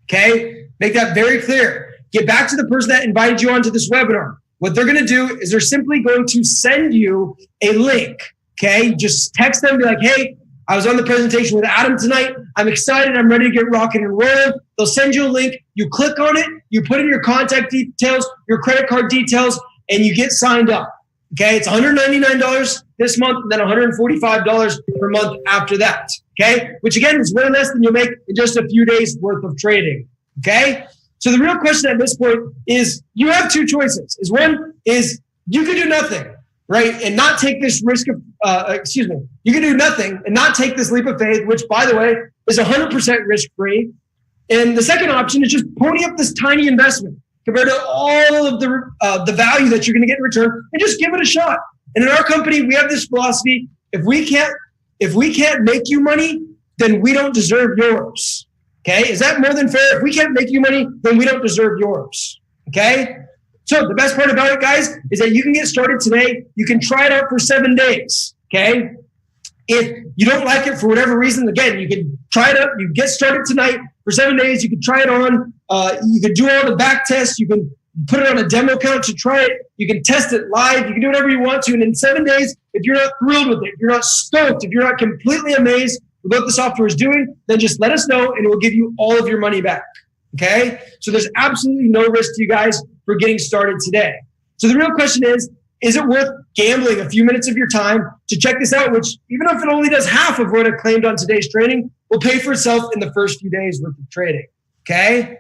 Speaker 2: Okay? Make that very clear. Get back to the person that invited you onto this webinar. What they're going to do is they're simply going to send you a link. Okay? Just text them, be like, hey, I was on the presentation with Adam tonight. I'm excited. I'm ready to get rocking and rolling. They'll send you a link. You click on it. You put in your contact details, your credit card details, and you get signed up. Okay? It's $199 this month and then $145 per month after that. Okay? Which again is way less than you'll make in just a few days worth of trading. Okay? So the real question at this point is you have 2 choices. One is you could do nothing, right? And not take this risk of, you can do nothing and not take this leap of faith, which by the way is 100% risk-free. And the second option is just pony up this tiny investment compared to all of the value that you're going to get in return and just give it a shot. And in our company, we have this philosophy: if we can't make you money, then we don't deserve yours. Okay, is that more than fair? If we can't make you money, then we don't deserve yours. Okay, so the best part about it, guys, is that you can get started today. You can try it out for 7 days. Okay, if you don't like it for whatever reason, again, you can try it out. You get started tonight for 7 days. You can try it on. You can do all the back tests. You can put it on a demo account to try it. You can test it live. You can do whatever you want to. And in 7 days, if you're not thrilled with it, if you're not stoked, if you're not completely amazed with what the software is doing, then just let us know and it will give you all of your money back. Okay? So there's absolutely no risk to you guys for getting started today. So the real question is it worth gambling a few minutes of your time to check this out, which even if it only does half of what I claimed on today's training, will pay for itself in the first few days worth of trading. Okay?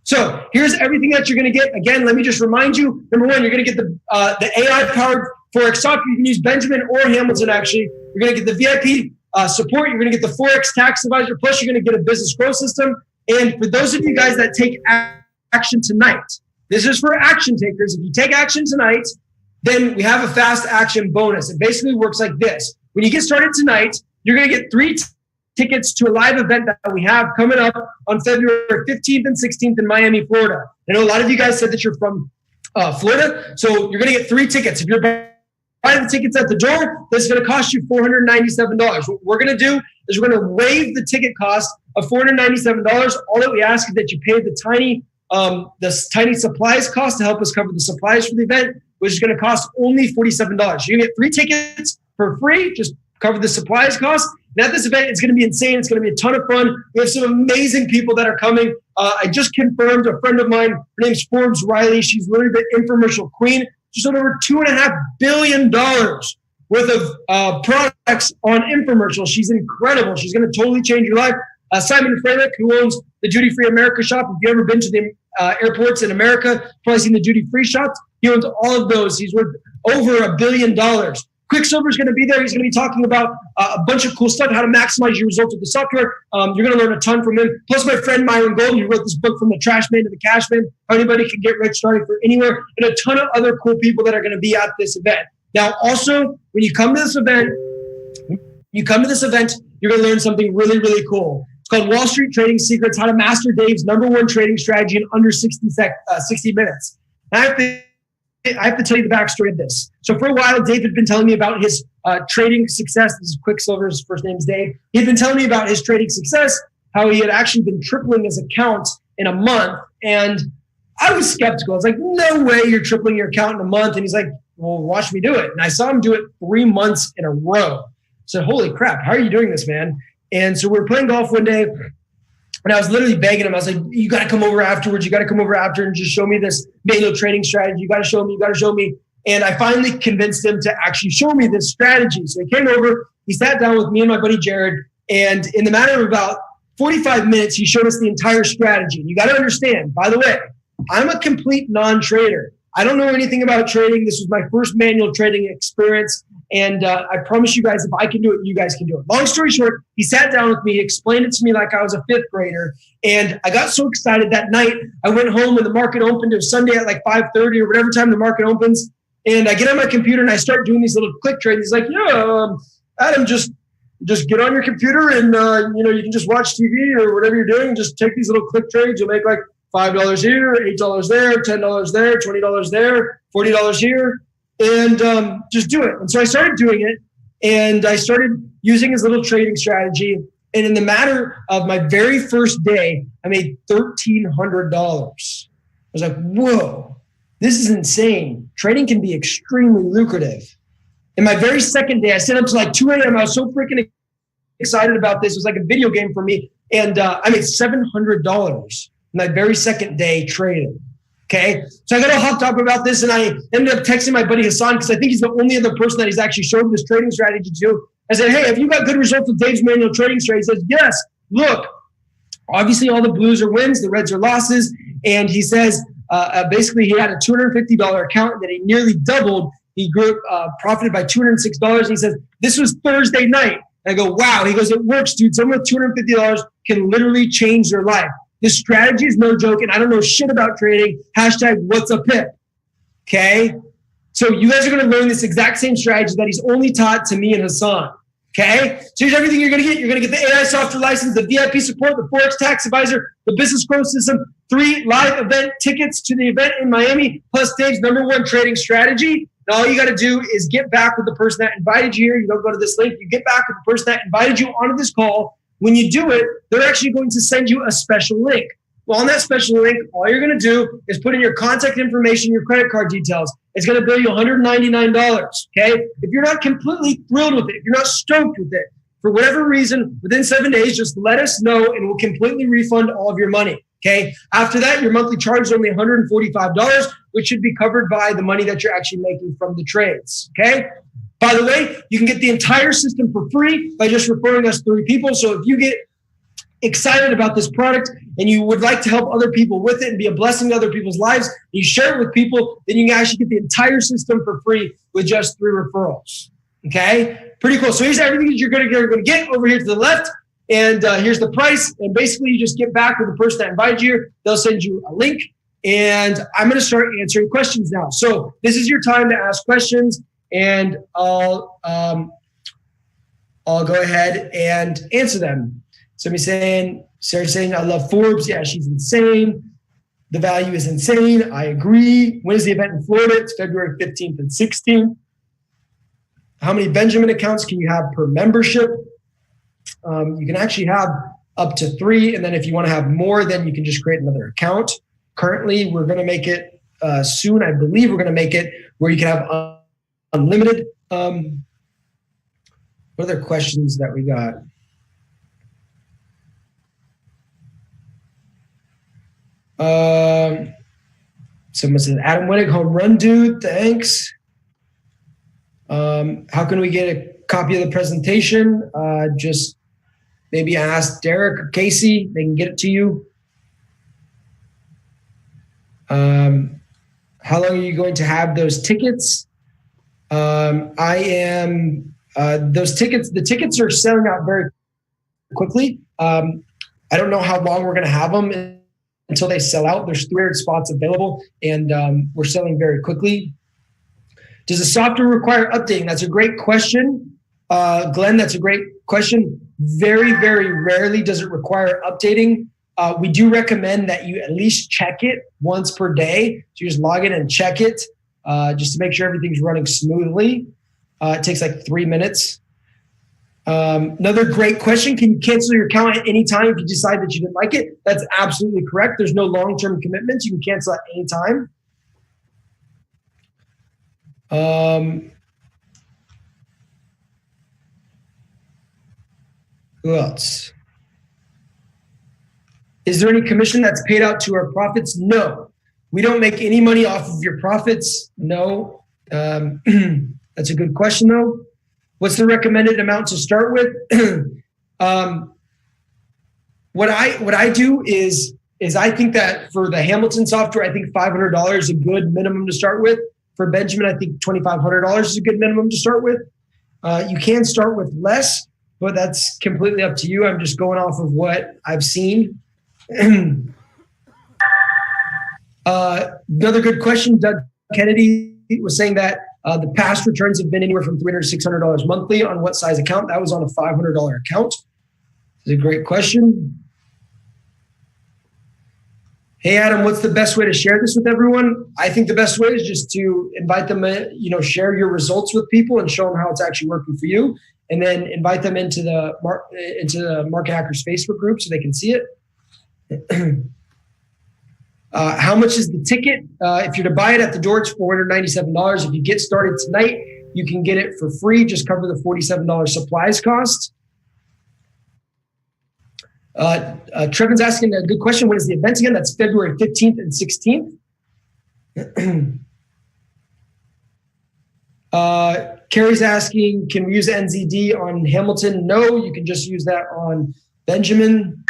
Speaker 2: So here's everything that you're going to get. Again, let me just remind you, number 1, you're going to get the AI-powered Forex software. You can use Banjamin or Hamilton, actually. You're going to get the VIP support. You're going to get the Forex tax advisor. Plus, you're going to get a business growth system. And for those of you guys that take action tonight, this is for action takers. If you take action tonight, then we have a fast action bonus. It basically works like this. When you get started tonight, you're going to get 3 tickets to a live event that we have coming up on February 15th and 16th in Miami, Florida. I know a lot of you guys said that you're from Florida, so you're going to get 3 tickets. If you're buying the tickets at the door, this is going to cost you $497. What we're going to do is we're going to waive the ticket cost of $497. All that we ask is that you pay the tiny supplies cost to help us cover the supplies for the event, which is going to cost only $47. You're going to get 3 tickets for free, just cover the supplies cost. And at this event, it's going to be insane. It's going to be a ton of fun. We have some amazing people that are coming. I just confirmed a friend of mine. Her name's Forbes Riley. She's literally the infomercial queen. She's sold over $2.5 billion worth of products on infomercials. She's incredible. She's going to totally change your life. Simon Freilich, who owns the Duty Free America shop. If you've ever been to the airports in America, probably seen the Duty Free shops. He owns all of those. He's worth over $1 billion. Quicksilver's going to be there. He's going to be talking about a bunch of cool stuff, how to maximize your results with the software. You're going to learn a ton from him. Plus my friend Myron Golden, who wrote this book, From the Trash Man to the Cash Man, how anybody can get rich starting from anywhere, and a ton of other cool people that are going to be at this event. Now, also, when you come to this event, you're going to learn something really, really cool. It's called Wall Street Trading Secrets, how to master Dave's #1 trading strategy in under 60 minutes. Now, I have to tell you the backstory of this. So for a while, Dave had been telling me about his trading success. This is Quicksilver's first name is Dave. He had been telling me about his trading success, how he had actually been tripling his account in a month. And I was skeptical. I was like, no way you're tripling your account in a month. And he's like, well, watch me do it. And I saw him do it 3 months in a row. I said, holy crap, how are you doing this, man? And so we were playing golf one day, and I was literally begging him. I was like, you got to come over afterwards. You got to come over after and just show me this manual trading strategy. You got to show me. And I finally convinced him to actually show me this strategy. So he came over, he sat down with me and my buddy Jared, and in the matter of about 45 minutes, he showed us the entire strategy. And you got to understand, by the way, I'm a complete non-trader. I don't know anything about trading. This was my first manual trading experience. And I promise you guys, if I can do it, you guys can do it. Long story short, he sat down with me, he explained it to me like I was a 5th grader. And I got so excited that night. I went home when the market opened. It was Sunday at like 5:30 or whatever time the market opens. And I get on my computer and I start doing these little click trades. He's like, yeah, Adam, just get on your computer and you can just watch TV or whatever you're doing. Just take these little click trades. You'll make like $5 here, $8 there, $10 there, $20 there, $40 here. And just do it. And so I started doing it, and I started using his little trading strategy. And in the matter of my very first day, I made $1,300. I was like, whoa, this is insane. Trading can be extremely lucrative. In my very second day, I stayed up to like 2 a.m. I was so freaking excited about this. It was like a video game for me. And I made $700 my very second day trading. Okay, so I got all hopped up about this, and I ended up texting my buddy Hassan, because I think he's the only other person that he's actually showed this trading strategy to. I said, hey, have you got good results with Dave's manual trading strategy? He says, yes, look, obviously all the blues are wins, the reds are losses. And he says, basically he had a $250 account that he nearly doubled. He grew profited by $206. And he says, this was Thursday night. And I go, wow. He goes, it works, dude. Someone with $250 can literally change their life. This strategy is no joke, and I don't know shit about trading. Hashtag what's a pip. Okay? So you guys are going to learn this exact same strategy that he's only taught to me and Hassan. Okay? So here's everything you're going to get. You're going to get the AI software license, the VIP support, the Forex tax advisor, the business growth system, 3 live event tickets to the event in Miami, plus Dave's #1 trading strategy. And all you got to do is get back with the person that invited you here. You don't go to this link. You get back with the person that invited you onto this call. When you do it, they're actually going to send you a special link. Well, on that special link, all you're going to do is put in your contact information, your credit card details. It's going to bill you $199, okay? If you're not completely thrilled with it, if you're not stoked with it, for whatever reason, within 7 days, just let us know, and we'll completely refund all of your money, okay? After that, your monthly charge is only $145, which should be covered by the money that you're actually making from the trades, okay? By the way, you can get the entire system for free by just referring us 3 people. So if you get excited about this product and you would like to help other people with it and be a blessing to other people's lives, and you share it with people, then you can actually get the entire system for free with just 3 referrals. Okay? Pretty cool. So here's everything that you're going to get over here to the left. And here's the price. And basically you just get back with the person that invited you here. They'll send you a link. And I'm going to start answering questions now. So this is your time to ask questions. And I'll go ahead and answer them. Somebody saying, Sarah's saying, I love Forbes. Yeah, she's insane. The value is insane. I agree. When is the event in Florida? It's February 15th and 16th. How many Banjamin accounts can you have per membership? You can actually have up to 3. And then if you want to have more, then you can just create another account. Currently, we're going to make it soon. I believe we're going to make it where you can have unlimited What other questions that we got? Someone says, Adam Winnick, home run dude, thanks. How can we get a copy of the presentation? Just maybe ask Derek or Casey, they can get it to you. How long are you going to have those tickets? The tickets are selling out very quickly. I don't know how long we're going to have them until they sell out. There's 300 spots available, and we're selling very quickly. Does the software require updating? That's a great question. Glenn, that's a great question. Very, very rarely does it require updating. We do recommend that you at least check it once per day. So you just log in and check it just to make sure everything's running smoothly. It takes like 3 minutes. Another great question. Can you cancel your account at any time if you decide that you didn't like it? That's absolutely correct. There's no long-term commitments. You can cancel at any time. Who else? Is there any commission that's paid out to our profits? No. We don't make any money off of your profits. No. That's a good question, though. What's the recommended amount to start with? What I do is I think that for the Hamilton software, I think $500 is a good minimum to start with. For Benjamin, I think $2,500 is a good minimum to start with. You can start with less, but that's completely up to you. I'm just going off of what I've seen. Another good question. Doug Kennedy was saying that the past returns have been anywhere from $300 to $600 monthly. On what size account? That was on a $500 account. It's a great question. Hey, Adam, what's the best way to share this with everyone? I think the best way is just to invite them, share your results with people and show them how it's actually working for you. And then invite them into the Market Hackers Facebook group so they can see it. How much is the ticket? If you're to buy it at the door, it's $497. If you get started tonight, you can get it for free. Just cover the $47 supplies cost. Trevin's asking a good question. When is the event again? That's February 15th and 16th. Carrie's asking, can we use NZD on Hamilton? No, you can just use that on Benjamin.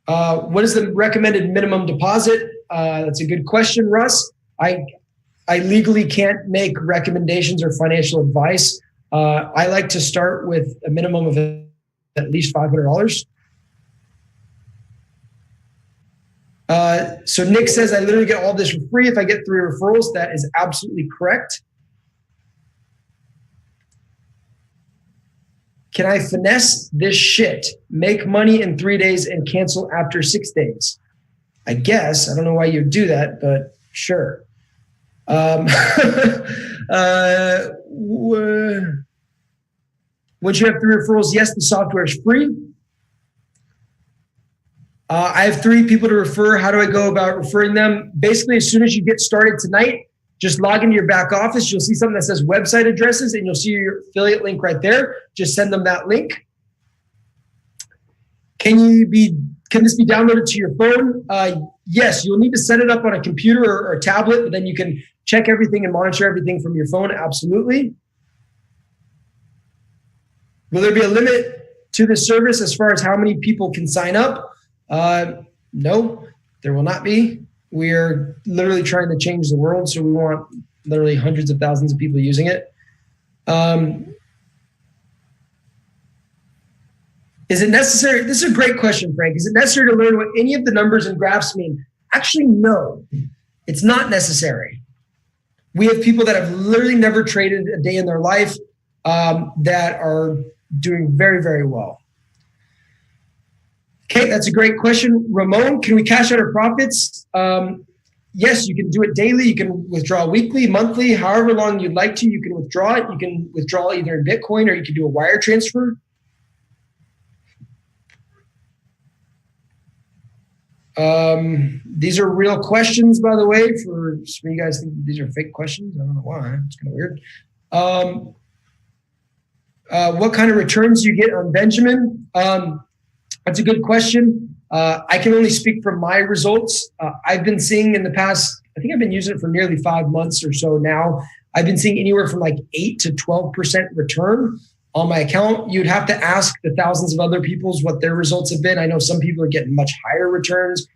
Speaker 2: What is the recommended minimum deposit? That's a good question, Russ. I legally can't make recommendations or financial advice. I like to start with a minimum of at least $500. So Nick says, I literally get all this for free if I get 3 referrals. That is absolutely correct. Can I finesse this shit, make money in 3 days and cancel after 6 days? I guess. I don't know why you'd do that, but sure. Once you have 3 referrals, yes, the software is free. I have 3 people to refer. How do I go about referring them? Basically, as soon as you get started tonight, just log into your back office. You'll see something that says website addresses, and you'll see your affiliate link right there. Just send them that link. Can this be downloaded to your phone? Yes, you'll need to set it up on a computer or a tablet, but then you can check everything and monitor everything from your phone. Absolutely. Will there be a limit to the service as far as how many people can sign up? No, there will not be. We are literally trying to change the world, so we want literally hundreds of thousands of people using it. Is it necessary? This is a great question, Frank. Is it necessary to learn what any of the numbers and graphs mean? Actually, no, it's not necessary. We have people that have literally never traded a day in their life that are doing very, very well. Okay, that's a great question. Ramon, can we cash out our profits? Yes, you can do it daily. You can withdraw weekly, monthly, however long you'd like to. You can withdraw it. You can withdraw either in Bitcoin or you can do a wire transfer. These are real questions, by the way, for some of you guys think these are fake questions. I don't know why. It's kind of weird. What kind of returns do you get on Banjamin? That's a good question. I can only speak from my results. I've been seeing in the past, I think I've been using it for nearly 5 months or so now. I've been seeing anywhere from like 8 to 12% return on my account. You'd have to ask the thousands of other people's what their results have been. I know some people are getting much higher returns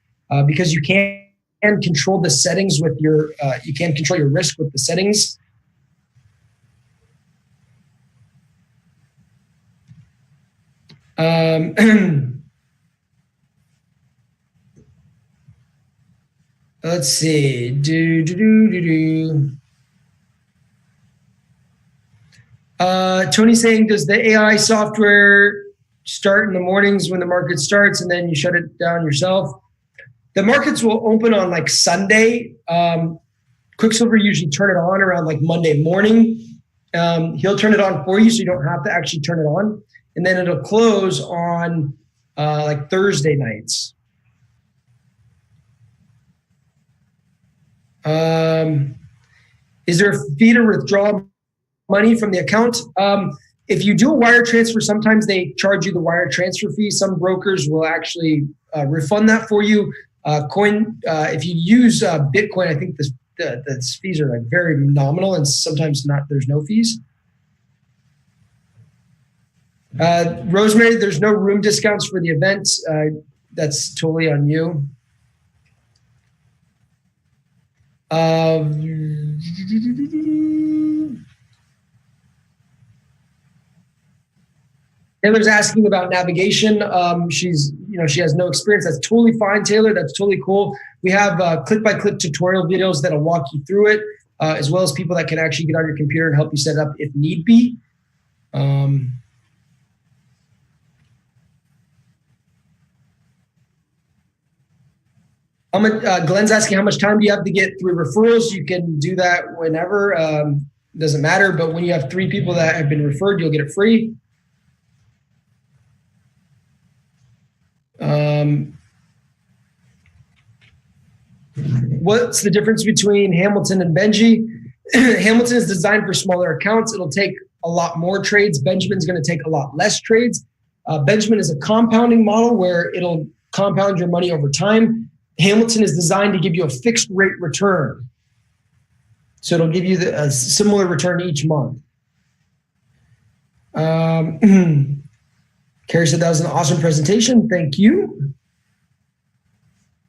Speaker 2: because you can control the settings with your, you can control your risk with the settings. Let's see. Tony's saying, does the AI software start in the mornings when the market starts and then you shut it down yourself? The markets will open on like Sunday. Quicksilver usually turn it on around like Monday morning. He'll turn it on for you so you don't have to actually turn it on. And then it'll close on like Thursday nights. Is there a fee to withdraw money from the account? If you do a wire transfer, sometimes they charge you the wire transfer fee. Some brokers will actually refund that for you. If you use Bitcoin, I think the fees are like very nominal, and sometimes not. There's no fees. Rosemary, there's no room discounts for the event. That's totally on you. Taylor's asking about navigation. She has no experience. That's totally fine, Taylor. That's totally cool. We have click-by-click tutorial videos that'll walk you through it, as well as people that can actually get on your computer and help you set it up if need be. Glenn's asking how much time do you have to get 3 referrals? You can do that whenever. Doesn't matter. But when you have 3 people that have been referred, you'll get it free. What's the difference between Hamilton and Benji? Hamilton is designed for smaller accounts. It'll take a lot more trades. Benjamin's going to take a lot less trades. Benjamin is a compounding model where it'll compound your money over time. Hamilton is designed to give you a fixed rate return. So it'll give you a similar return each month. Carrie said that was an awesome presentation. Thank you.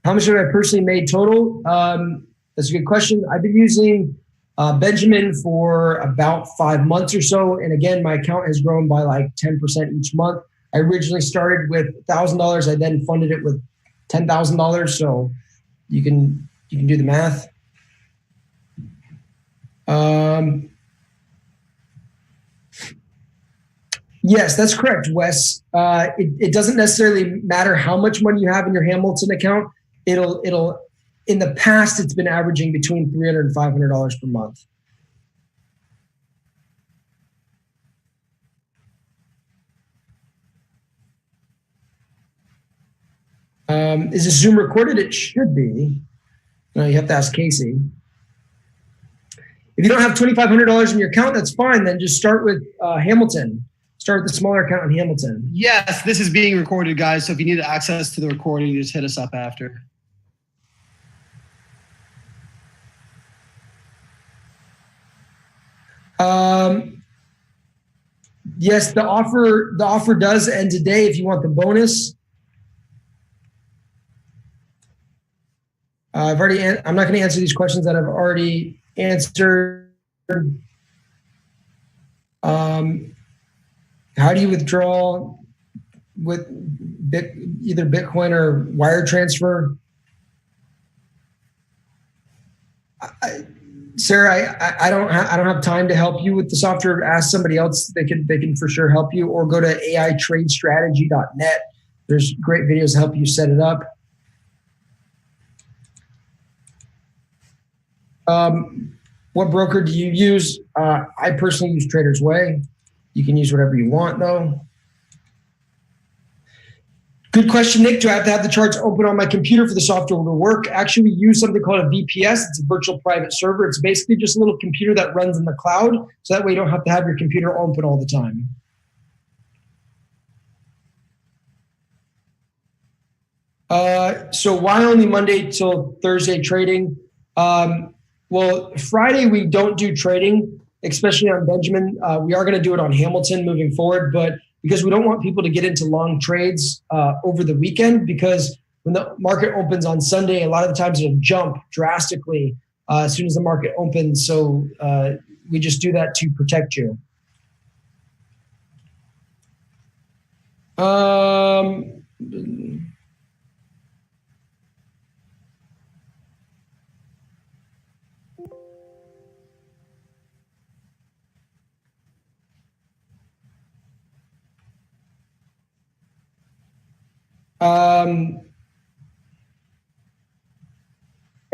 Speaker 2: How much have I personally made total? That's a good question. I've been using Banjamin for about 5 months or so. And again, my account has grown by like 10% each month. I originally started with $1,000. I then funded it with $10,000. So you can do the math. Yes, that's correct, Wes. It doesn't necessarily matter how much money you have in your Hamilton account. It'll in the past, it's been averaging between $300 and $500 per month. Is this Zoom recorded? It should be. No, you have to ask Casey. If you don't have $2,500 in your account, that's fine. Then just start with Hamilton. Start with the smaller account in Hamilton.
Speaker 1: Yes, this is being recorded, guys. So if you need access to the recording, you just hit us up after.
Speaker 2: Yes, the offer does end today if you want the bonus. I'm not going to answer these questions that I've already answered. How do you withdraw with either Bitcoin or wire transfer? Sarah, I don't have time to help you with the software. Ask somebody else. They can for sure help you, or go to aitradestrategy.net. There's great videos to help you set it up. What broker do you use? I personally use Trader's Way. You can use whatever you want, though. Good question, Nick. Do I have to have the charts open on my computer for the software to work? Actually, we use something called a VPS. It's a virtual private server. It's basically just a little computer that runs in the cloud. So that way you don't have to have your computer open all the time. So why only Monday till Thursday trading? Well, Friday we don't do trading, especially on Banjamin. We are going to do it on Hamilton moving forward, but because we don't want people to get into long trades over the weekend, because when the market opens on Sunday, a lot of the times it'll jump drastically as soon as the market opens. So we just do that to protect you.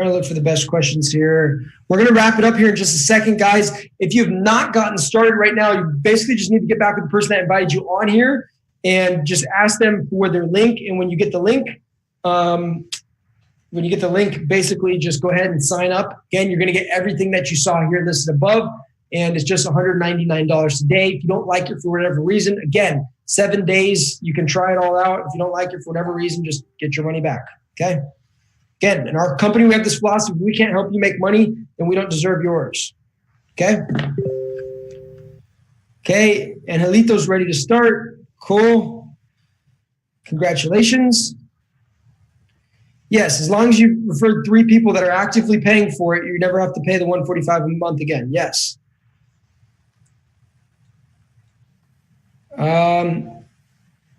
Speaker 2: Trying to look for the best questions here. We're going to wrap it up here in just a second, guys. If you have not gotten started right now, you basically just need to get back with the person that invited you on here and just ask them for their link. And when you get the link, basically just go ahead and sign up. Again, you're going to get everything that you saw here listed above, and it's just $199 a day. If you don't like it for whatever reason, again, 7 days, you can try it all out. If you don't like it for whatever reason, just get your money back, okay? Again, in our company, we have this philosophy: if we can't help you make money, then we don't deserve yours. Okay? Okay, and Halito's ready to start. Cool. Congratulations. Yes, as long as you referred 3 people that are actively paying for it, you never have to pay the $145 a month again. Yes.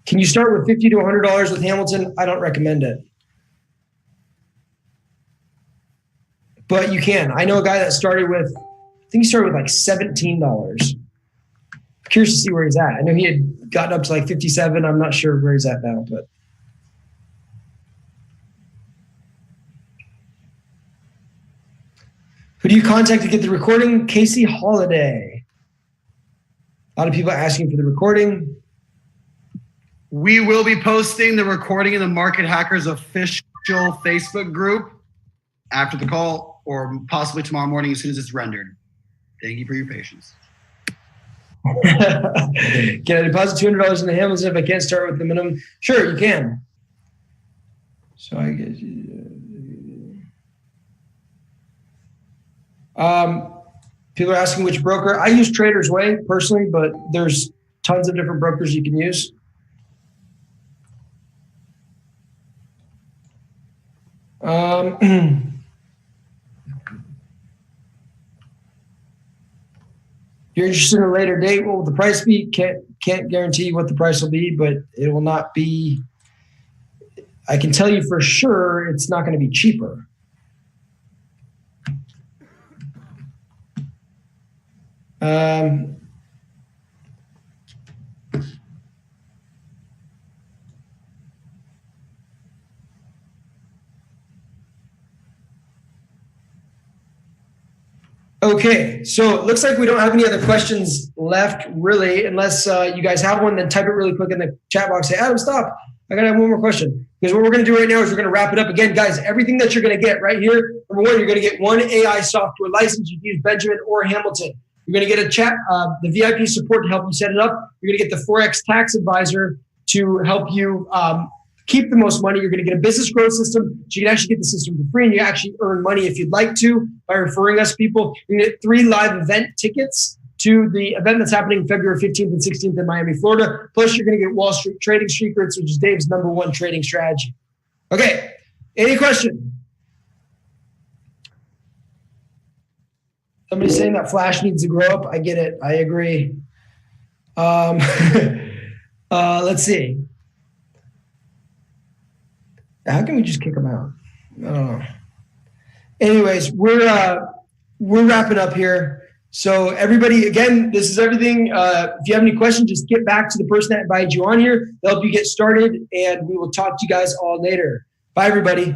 Speaker 2: Can you start with $50 to $100 with Hamilton? I don't recommend it. But you can. I know a guy that started with, I think he started with like $17. I'm curious to see where he's at. I know he had gotten up to like 57. I'm not sure where he's at now, but. Who do you contact to get the recording? Casey Holiday. A lot of people are asking for the recording.
Speaker 1: We will be posting the recording in the Market Hackers official Facebook group after the call, or possibly tomorrow morning as soon as it's rendered. Thank you for your patience.
Speaker 2: Can I deposit $200 in the Hamilton if I can't start with the minimum? Sure, you can. So I guess people are asking which broker. I use Trader's Way personally, but there's tons of different brokers you can use. You're interested in a later date. What will the price be? Can't guarantee what the price will be, but it will not be. I can tell you for sure it's not going to be cheaper. Okay, so it looks like we don't have any other questions left, really, unless you guys have one, then type it really quick in the chat box. Say, Adam, stop. I got to have one more question. Because what we're going to do right now is we're going to wrap it up. Again, guys, everything that you're going to get right here, number one, you're going to get one AI software license. You can use Banjamin or Hamilton. You're going to get a chat, the VIP support to help you set it up. You're going to get the Forex tax advisor to help you keep the most money. You're going to get a business growth system, so you can actually get the system for free, and you actually earn money if you'd like to by referring us people. You're going to get 3 live event tickets to the event that's happening February 15th and 16th in Miami, Florida. Plus, you're going to get Wall Street Trading Secrets, which is Dave's #1 trading strategy. Okay, any question? Somebody's saying that Flash needs to grow up. I get it. I agree. Let's see. How can we just kick them out? I don't know. Anyways, we're wrapping up here. So everybody, again, this is everything. If you have any questions, just get back to the person that invited you on here. They'll help you get started, and we will talk to you guys all later. Bye, everybody.